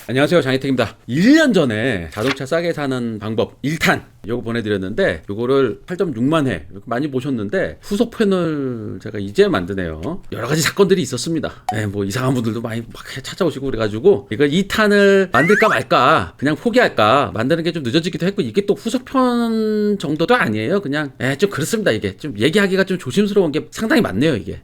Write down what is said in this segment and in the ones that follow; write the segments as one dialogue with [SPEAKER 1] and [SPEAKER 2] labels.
[SPEAKER 1] 안녕하세요, 장혜택입니다. 1년 전에 자동차 싸게 사는 방법 1탄 요거 보내드렸는데, 요거를 8.6만 회 많이 보셨는데 후속편을 제가 이제 만드네요. 여러가지 사건들이 있었습니다. 뭐 이상한 분들도 많이 막 찾아오시고 그래가지고 이걸 2탄을 만들까 말까 그냥 포기할까 만드는 게 좀 늦어지기도 했고, 이게 또 후속편 정도도 아니에요. 그냥 좀 그렇습니다. 이게 좀 얘기하기가 좀 조심스러운 게 상당히 많네요, 이게.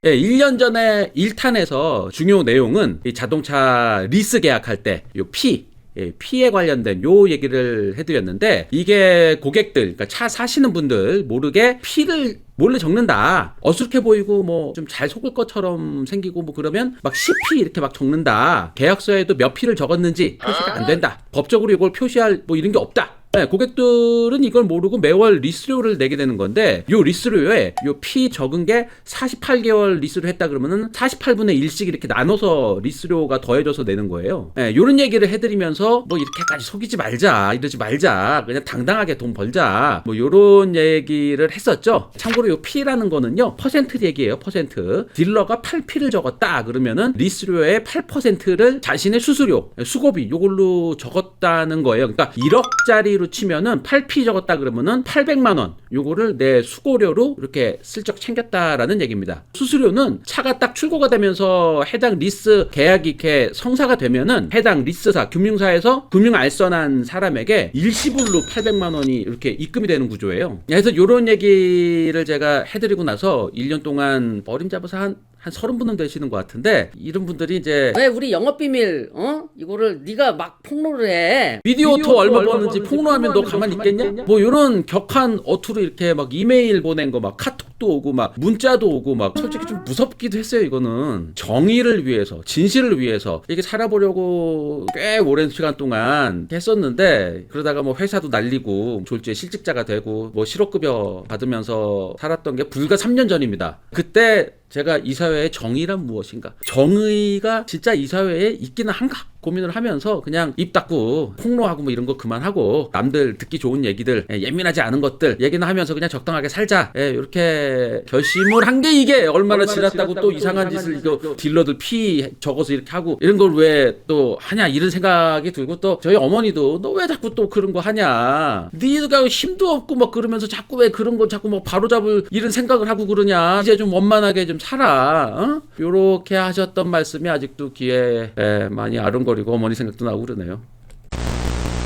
[SPEAKER 1] 1년 전에 1탄에서 중요 내용은 이 자동차 리스 계약할 때 요 피에 관련된 요 얘기를 해드렸는데, 이게 고객들, 그러니까 차 사시는 분들 모르게 피를 몰래 적는다. 어수룩해 보이고 뭐 좀 잘 속을 것처럼 생기고 뭐 그러면 막 10피 이렇게 막 적는다. 계약서에도 몇 피를 적었는지 표시가 안 된다. 법적으로 이걸 표시할 뭐 이런 게 없다. 고객들은 이걸 모르고 매월 리스료를 내게 되는 건데, 요 리스료에 요 피 적은 게 48개월 리스료 했다 그러면은 48분의 1씩 이렇게 나눠서 리스료가 더해져서 내는 거예요. 요런 얘기를 해드리면서 뭐 이렇게까지 속이지 말자, 이러지 말자, 그냥 당당하게 돈 벌자, 뭐 요런 얘기를 했었죠. 참고로 요 피라는 거는요, 퍼센트 얘기예요. 퍼센트. 딜러가 8피를 적었다 그러면은 리스료의 8%를 자신의 수수료, 수고비 요걸로 적었다는 거예요. 그러니까 1억짜리로 치면은 8피 적었다 그러면은 800만 원 요거를 내 수고료로 이렇게 슬쩍 챙겼다라는 얘기입니다. 수수료는 차가 딱 출고가 되면서 해당 리스 계약이 이렇게 성사가 되면은 해당 리스사, 금융사에서 금융 알선한 사람에게 일시불로 800만 원이 이렇게 입금이 되는 구조예요. 그래서 요런 얘기를 제가 해드리고 나서 1년 동안 어림잡아서 한 30분은 되시는 것 같은데, 이런 분들이 이제
[SPEAKER 2] 왜 우리 영업비밀 이거를 네가 막 폭로를 해?
[SPEAKER 1] 비디오토 얼마 버는지 폭로하면 너 가만히 있겠냐? 뭐 이런 격한 어투로 이렇게 막 이메일 보낸 거, 막 카톡도 오고 막 문자도 오고 막 솔직히 좀 무섭기도 했어요. 이거는 정의를 위해서, 진실을 위해서 이게 살아보려고 꽤 오랜 시간 동안 했었는데, 그러다가 뭐 회사도 날리고 졸지에 실직자가 되고 뭐 실업급여 받으면서 살았던 게 불과 3년 전입니다. 그때 제가 이 사회의 정의란 무엇인가, 정의가 진짜 이 사회에 있기는 한가 고민을 하면서 그냥 입 닫고 폭로하고 뭐 이런 거 그만하고 남들 듣기 좋은 얘기들, 예민하지 않은 것들 얘기는 하면서 그냥 적당하게 살자, 이렇게 결심을 한 게, 이게 얼마나 지났다고 또 이상한 짓을 이거 딜러들 피 적어서 이렇게 하고 이런 걸 왜 또 하냐 이런 생각이 들고, 또 저희 어머니도 너 왜 자꾸 또 그런 거 하냐, 네가 힘도 없고 막 그러면서 자꾸 왜 그런 거 자꾸 뭐 바로잡을 이런 생각을 하고 그러냐, 이제 좀 원만하게 좀 살아, 요렇게 하셨던 말씀이 아직도 귀에 많이 아른거리고 어머니 생각도 나고 그러네요.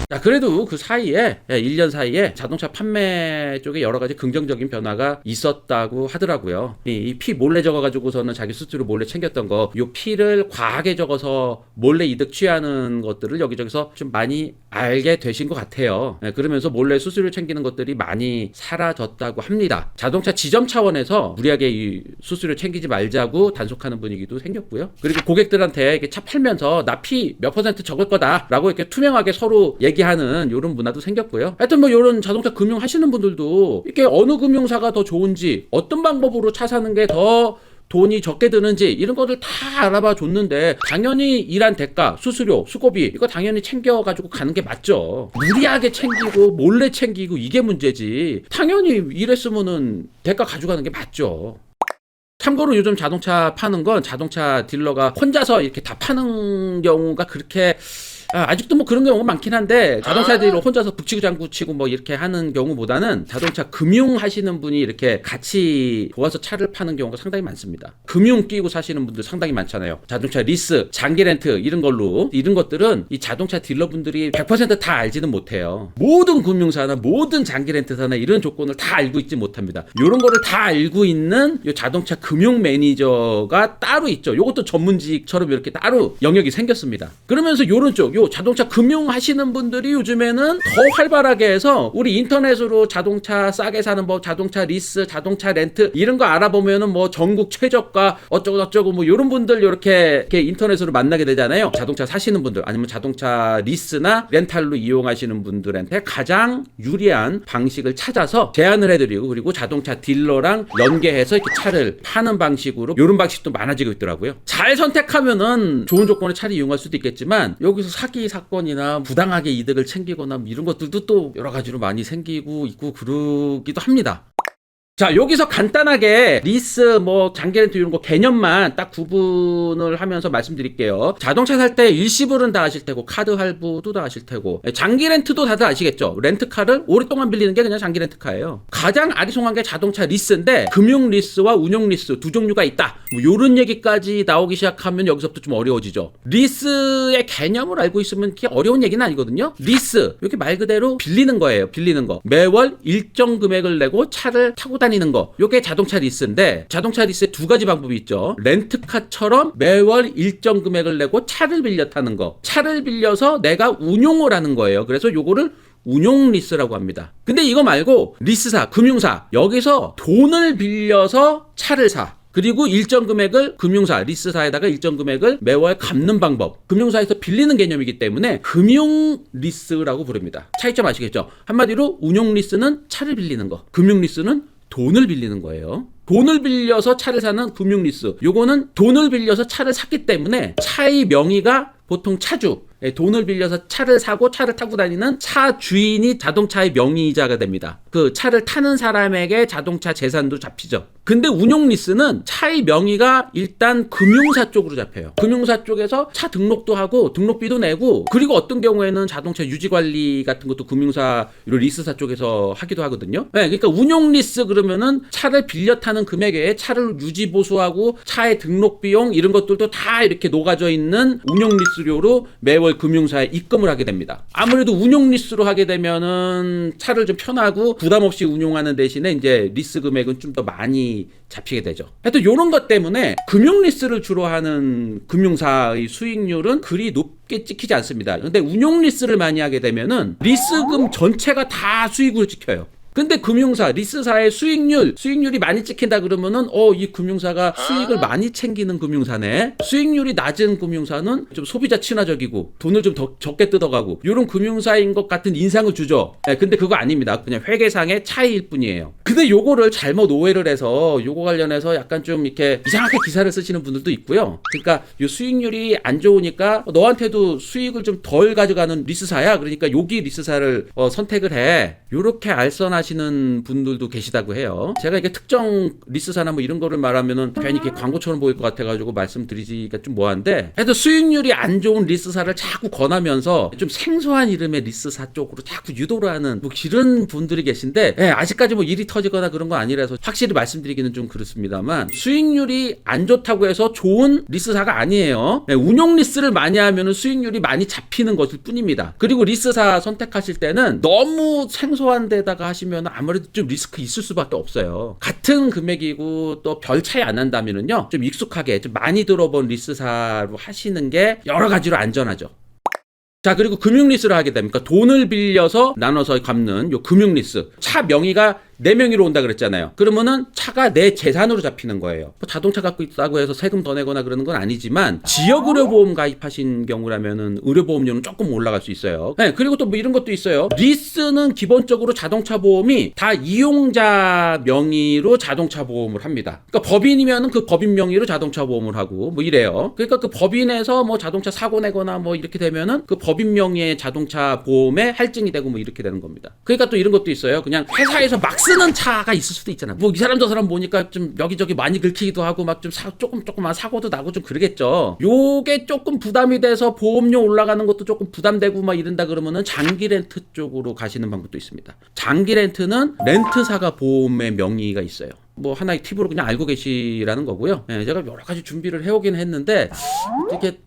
[SPEAKER 1] 자, 그래도 그 사이에 1년 사이에 자동차 판매 쪽에 여러 가지 긍정적인 변화가 있었다고 하더라고요. 이 피 몰래 적어가지고서는 자기 수수료 몰래 챙겼던 거, 요 피를 과하게 적어서 몰래 이득 취하는 것들을 여기저기서 좀 많이 알게 되신 것 같아요. 그러면서 몰래 수수료 챙기는 것들이 많이 사라졌다고 합니다. 자동차 지점 차원에서 무리하게 이 수수료 챙기지 말자고 단속하는 분위기도 생겼고요. 그리고 고객들한테 이렇게 차 팔면서 나 피 몇 퍼센트 적을 거다라고 이렇게 투명하게 서로 얘기하는 이런 문화도 생겼고요. 하여튼 뭐 이런 자동차 금융 하시는 분들도 이렇게 어느 금융사가 더 좋은지, 어떤 방법으로 차 사는 게 더 돈이 적게 드는지 이런 것들 다 알아봐 줬는데, 당연히 일한 대가, 수수료, 수고비 이거 당연히 챙겨가지고 가는 게 맞죠. 무리하게 챙기고 몰래 챙기고 이게 문제지, 당연히 이랬으면은 대가 가져가는 게 맞죠. 참고로 요즘 자동차 파는 건 자동차 딜러가 혼자서 이렇게 다 파는 경우가 그렇게 아직도 뭐 그런 경우가 많긴 한데, 자동차 딜러 혼자서 북치고 장구치고 뭐 이렇게 하는 경우보다는 자동차 금융 하시는 분이 이렇게 같이 도와서 차를 파는 경우가 상당히 많습니다. 금융 끼고 사시는 분들 상당히 많잖아요. 자동차 리스, 장기 렌트 이런 걸로, 이런 것들은 이 자동차 딜러분들이 100% 다 알지는 못해요. 모든 금융사나 모든 장기 렌트사나 이런 조건을 다 알고 있지 못합니다. 이런 거를 다 알고 있는 요 자동차 금융 매니저가 따로 있죠. 요것도 전문직처럼 이렇게 따로 영역이 생겼습니다. 그러면서 요런 쪽, 자동차 금융 하시는 분들이 요즘에는 더 활발하게 해서, 우리 인터넷으로 자동차 싸게 사는 법, 자동차 리스, 자동차 렌트 이런 거 알아보면은 뭐 전국 최저가 어쩌고 저쩌고 뭐 이런 분들 이렇게 인터넷으로 만나게 되잖아요. 자동차 사시는 분들, 아니면 자동차 리스나 렌탈로 이용하시는 분들한테 가장 유리한 방식을 찾아서 제안을 해드리고, 그리고 자동차 딜러랑 연계해서 이렇게 차를 파는 방식으로, 이런 방식도 많아지고 있더라고요. 잘 선택하면은 좋은 조건의 차를 이용할 수도 있겠지만, 여기서 사기 사건이나 부당하게 이득을 챙기거나 이런 것들도 또 여러 가지로 많이 생기고 있고 그러기도 합니다. 자, 여기서 간단하게 리스 뭐 장기 렌트 이런 거 개념만 딱 구분을 하면서 말씀드릴게요. 자동차 살 때 일시불은 다 아실 테고 카드 할부도 다 아실 테고 장기 렌트도 다들 아시겠죠. 렌트카를 오랫동안 빌리는 게 그냥 장기 렌트카예요. 가장 아리송한 게 자동차 리스인데 금융 리스와 운용 리스 두 종류가 있다. 뭐 요런 얘기까지 나오기 시작하면 여기서부터 좀 어려워지죠. 리스의 개념을 알고 있으면 그게 어려운 얘기는 아니거든요. 리스 이렇게 말 그대로 빌리는 거예요. 빌리는 거. 매월 일정 금액을 내고 차를 타고 다니는 거. 요게 자동차 리스인데 자동차 리스에 두 가지 방법이 있죠. 렌트카처럼 매월 일정 금액을 내고 차를 빌려 타는 거. 차를 빌려서 내가 운용을 하는 거예요. 그래서 요거를 운용 리스라고 합니다. 근데 이거 말고 리스사, 금융사 여기서 돈을 빌려서 차를 사. 그리고 일정 금액을 금융사, 리스사에다가 일정 금액을 매월 갚는 방법. 금융사에서 빌리는 개념이기 때문에 금융 리스라고 부릅니다. 차이점 아시겠죠? 한마디로 운용 리스는 차를 빌리는 거. 금융 리스는 돈을 빌리는 거예요. 돈을 빌려서 차를 사는 금융 리스. 요거는 돈을 빌려서 차를 샀기 때문에 차의 명의가 보통 차주. 돈을 빌려서 차를 사고 차를 타고 다니는 차 주인이 자동차의 명의자가 됩니다. 그 차를 타는 사람에게 자동차 재산도 잡히죠. 근데 운용 리스는 차의 명의가 일단 금융사 쪽으로 잡혀요. 금융사 쪽에서 차 등록도 하고 등록비도 내고 그리고 어떤 경우에는 자동차 유지관리 같은 것도 금융사 리스사 쪽에서 하기도 하거든요. 네, 그러니까 운용 리스 그러면은 차를 빌려 타는 금액 외에 차를 유지 보수하고 차의 등록 비용 이런 것들도 다 이렇게 녹아져 있는 운용 리스료로 매월 금융사에 입금을 하게 됩니다. 아무래도 운용 리스로 하게 되면은 차를 좀 편하고 부담 없이 운용하는 대신에 이제 리스 금액은 좀 더 많이 잡히게 되죠. 하여튼 이런 것 때문에 금융 리스를 주로 하는 금융사의 수익률은 그리 높게 찍히지 않습니다. 근데 운용 리스를 많이 하게 되면은 리스금 전체가 다 수익으로 찍혀요. 근데 금융사, 리스사의 수익률이 많이 찍힌다 그러면은 이 금융사가 수익을 많이 챙기는 금융사네. 수익률이 낮은 금융사는 좀 소비자 친화적이고 돈을 좀 더 적게 뜯어가고 이런 금융사인 것 같은 인상을 주죠. 네, 근데 그거 아닙니다. 그냥 회계상의 차이일 뿐이에요. 근데 요거를 잘못 오해를 해서 요거 관련해서 약간 좀 이렇게 이상하게 기사를 쓰시는 분들도 있고요. 그러니까 요 수익률이 안 좋으니까 너한테도 수익을 좀 덜 가져가는 리스사야. 그러니까 여기 리스사를 선택을 해. 요렇게 알선하시는 분들도 계시다고 해요. 제가 이게 특정 리스사나 뭐 이런 거를 말하면은 괜히 이렇게 광고처럼 보일 것 같아가지고 말씀드리기가 좀 뭐한데, 하여튼 수익률이 안 좋은 리스사를 자꾸 권하면서 좀 생소한 이름의 리스사 쪽으로 자꾸 유도를 하는 뭐 이런 분들이 계신데, 아직까지 뭐 일이 터지거나 그런 거 아니라서 확실히 말씀드리기는 좀 그렇습니다만, 수익률이 안 좋다고 해서 좋은 리스사가 아니에요. 운용 리스를 많이 하면은 수익률이 많이 잡히는 것일 뿐입니다. 그리고 리스사 선택하실 때는 너무 생소한 데다가 하시면 아무래도 좀 리스크 있을 수밖에 없어요. 같은 금액이고 또 별 차이 안 난다면은요, 좀 익숙하게 좀 많이 들어본 리스사로 하시는 게 여러 가지로 안전하죠. 자, 그리고 금융 리스를 하게 됩니까? 돈을 빌려서 나눠서 갚는 요 금융 리스. 차 명의가 내 명의로 온다 그랬잖아요. 그러면은 차가 내 재산으로 잡히는 거예요. 뭐 자동차 갖고 있다고 해서 세금 더 내거나 그러는 건 아니지만, 지역의료보험 가입하신 경우라면은 의료보험료는 조금 올라갈 수 있어요. 네, 그리고 또 뭐 이런 것도 있어요. 리스는 기본적으로 자동차 보험이 다 이용자 명의로 자동차 보험을 합니다. 그러니까 법인이면은 그 법인 명의로 자동차 보험을 하고 뭐 이래요. 그러니까 그 법인에서 뭐 자동차 사고 내거나 뭐 이렇게 되면은 그 법인 명의의 자동차 보험에 할증이 되고 뭐 이렇게 되는 겁니다. 그러니까 또 이런 것도 있어요. 그냥 회사에서 막 쓰는 차가 있을 수도 있잖아. 뭐 이 사람 저 사람 보니까 좀 여기저기 많이 긁히기도 하고 막 좀 조금만 사고도 나고 좀 그러겠죠. 요게 조금 부담이 돼서 보험료 올라가는 것도 조금 부담되고 막 이런다 그러면은 장기 렌트 쪽으로 가시는 방법도 있습니다. 장기 렌트는 렌트사가 보험의 명의가 있어요. 뭐 하나의 팁으로 그냥 알고 계시라는 거고요. 제가 여러 가지 준비를 해오긴 했는데 이렇게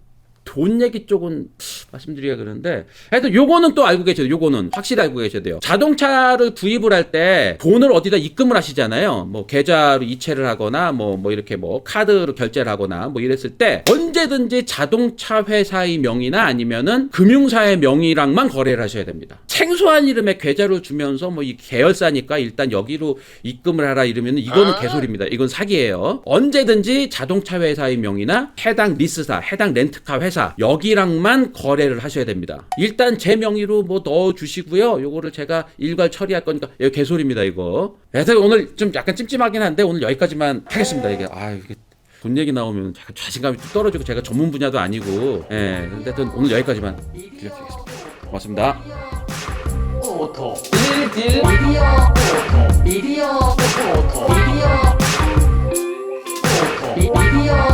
[SPEAKER 1] 돈 얘기 쪽은 말씀드리기가 그런데, 하여튼 요거는 또 알고 계셔야 돼요. 요거는 확실히 알고 계셔야 돼요. 자동차를 구입을 할 때 돈을 어디다 입금을 하시잖아요. 뭐 계좌로 이체를 하거나 뭐 이렇게 뭐 카드로 결제를 하거나 뭐 이랬을 때 언제든지 자동차 회사의 명의나 아니면은 금융사의 명의랑만 거래를 하셔야 됩니다. 생소한 이름의 계좌를 주면서 뭐 이 계열사니까 일단 여기로 입금을 하라 이러면 이거는 개소리입니다. 이건 사기예요. 언제든지 자동차 회사의 명의나 해당 리스사, 해당 렌트카 회사 여기랑만 거래를 하셔야 됩니다. 일단 제 명의로 뭐 넣어주시고요. 요거를 제가 일괄 처리할 거니까 이거 개소리입니다. 이거. 그래서 오늘 좀 약간 찜찜하긴 한데 오늘 여기까지만 하겠습니다. 이게 돈 얘기 나오면 약간 자신감이 좀 떨어지고 제가 전문 분야도 아니고, 근데 오늘 여기까지만 드리겠습니다. 고맙습니다.
[SPEAKER 2] 오토 1딜 미디어 오토
[SPEAKER 3] 미디어